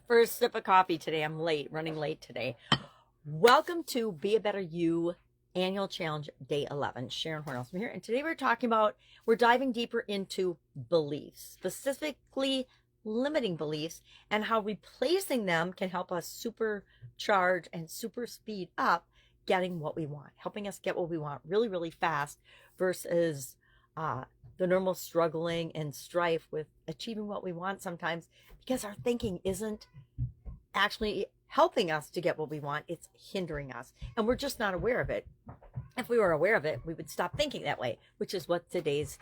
First sip of coffee today. I'm late, running late today. Welcome to Be a Better You Annual Challenge Day 11. Sharon Horne-Ellstrom here. And today we're diving deeper into beliefs, specifically limiting beliefs, and how replacing them can help us supercharge and super speed up getting what we want, helping us get what we want really, really fast versus the normal struggling and strife with achieving what we want sometimes because our thinking isn't actually helping us to get what we want. It's hindering us, and we're just not aware of it. If we were aware of it, we would stop thinking that way, which is what today's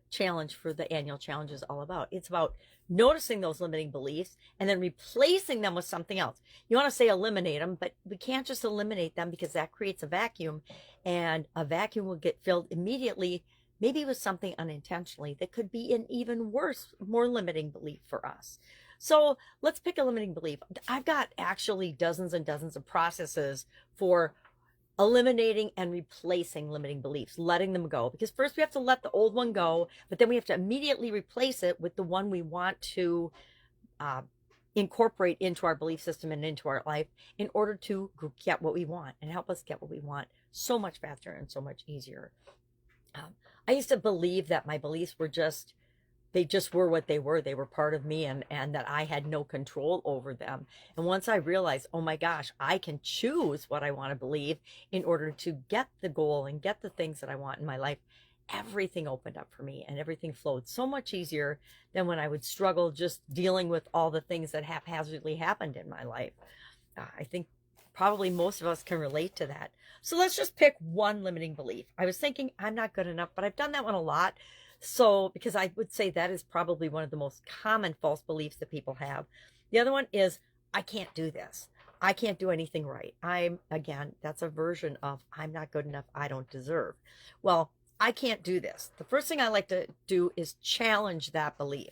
challenge for the annual challenge is all about. It's about noticing those limiting beliefs and then replacing them with something else. You want to say eliminate them, but we can't just eliminate them because that creates a vacuum, and a vacuum will get filled immediately, maybe with something unintentionally that could be an even worse, more limiting belief for us. So let's pick a limiting belief. I've got actually dozens and dozens of processes for eliminating and replacing limiting beliefs, letting them go. Because first we have to let the old one go, but then we have to immediately replace it with the one we want to incorporate into our belief system and into our life in order to get what we want and help us get what we want so much faster and so much easier. I used to believe that my beliefs were they just were what they were. They were part of me, and that I had no control over them. And once I realized, oh my gosh, I can choose what I want to believe in order to get the goal and get the things that I want in my life, everything opened up for me and everything flowed so much easier than when I would struggle just dealing with all the things that haphazardly happened in my life. I think probably most of us can relate to that. So let's just pick one limiting belief. I was thinking I'm not good enough, but I've done that one a lot. So, because I would say that is probably one of the most common false beliefs that people have. The other one is, I can't do this. I can't do anything right. Again, that's a version of I'm not good enough. I don't deserve. Well, I can't do this. The first thing I like to do is challenge that belief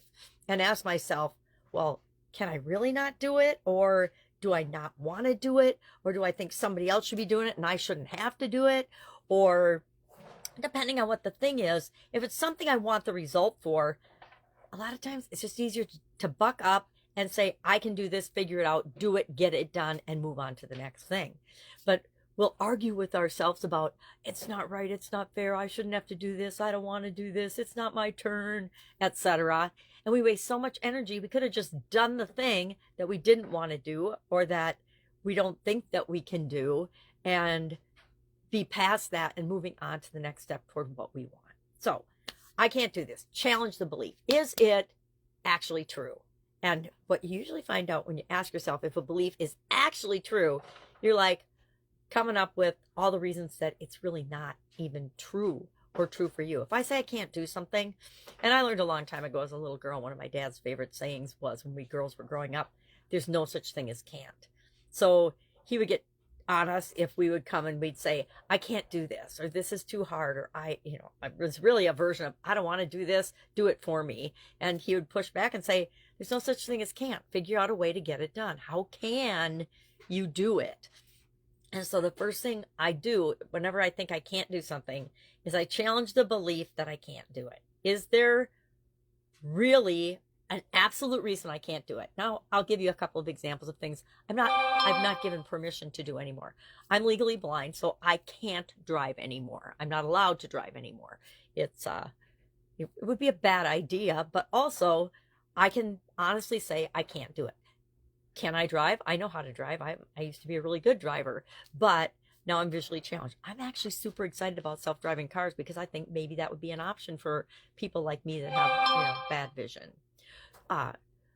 and ask myself, well, can I really not do it? Or do I not want to do it? Or do I think somebody else should be doing it and I shouldn't have to do it? Or depending on what the thing is, if it's something I want the result for, a lot of times it's just easier to buck up and say, I can do this, figure it out, do it, get it done, and move on to the next thing. But we'll argue with ourselves about, it's not right, it's not fair, I shouldn't have to do this, I don't want to do this, it's not my turn, etc. And we waste so much energy. We could have just done the thing that we didn't want to do or that we don't think that we can do, and be past that and moving on to the next step toward what we want. So I can't do this. Challenge the belief. Is it actually true? And what you usually find out when you ask yourself if a belief is actually true, you're like coming up with all the reasons that it's really not even true or true for you. If I say I can't do something, and I learned a long time ago as a little girl, one of my dad's favorite sayings was when we girls were growing up, there's no such thing as can't. So he would get on us if we would come and we'd say, I can't do this, or this is too hard, or it was really a version of, I don't want to do this, do it for me. And he would push back and say, there's no such thing as can't. Figure out a way to get it done. How can you do it? And so the first thing I do whenever I think I can't do something is I challenge the belief that I can't do it. Is there really an absolute reason I can't do it? Now, I'll give you a couple of examples of things I've not given permission to do anymore. I'm legally blind, so I can't drive anymore. I'm not allowed to drive anymore. It would be a bad idea, but also I can honestly say I can't do it. Can I drive? I know how to drive. I used to be a really good driver, but now I'm visually challenged. I'm actually super excited about self-driving cars because I think maybe that would be an option for people like me that have bad vision.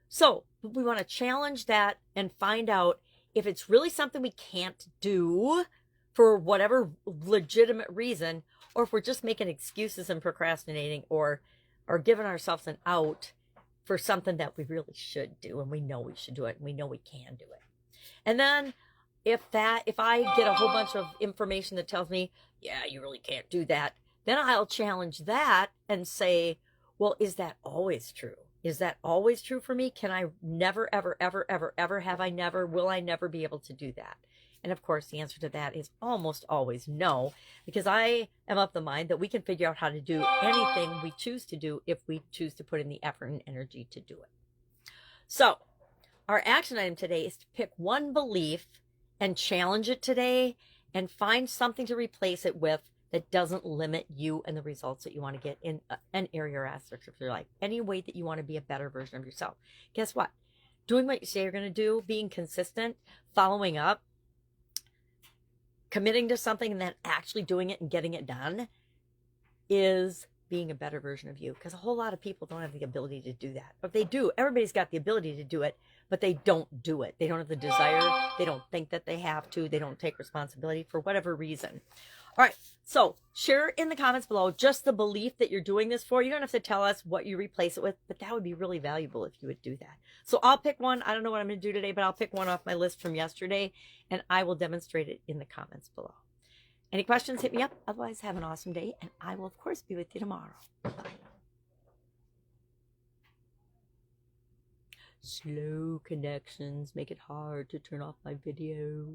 So we want to challenge that and find out if it's really something we can't do for whatever legitimate reason, or if we're just making excuses and procrastinating or giving ourselves an out for something that we really should do, and we know we should do it, and we know we can do it. And then if I get a whole bunch of information that tells me, yeah, you really can't do that, then I'll challenge that and say, well, is that always true? Is that always true for me? Can I never, ever, ever, ever, ever, will I never be able to do that? And of course, the answer to that is almost always no, because I am of the mind that we can figure out how to do anything we choose to do if we choose to put in the effort and energy to do it. So Our action item today is to pick one belief and challenge it today and find something to replace it with that doesn't limit you and the results that you want to get in an area or aspect of your life. Any way that you want to be a better version of yourself. Guess what? Doing what you say you're going to do, being consistent, following up, committing to something and then actually doing it and getting it done is being a better version of you. Because a whole lot of people don't have the ability to do that. But they do. Everybody's got the ability to do it, but they don't do it. They don't have the desire. They don't think that they have to. They don't take responsibility for whatever reason. All right, so share in the comments below just the belief that you're doing this for. You don't have to tell us what you replace it with, but that would be really valuable if you would do that. So I'll pick one. I don't know what I'm going to do today, but I'll pick one off my list from yesterday, and I will demonstrate it in the comments below. Any questions, hit me up. Otherwise, have an awesome day, and I will, of course, be with you tomorrow. Bye. Slow connections make it hard to turn off my video.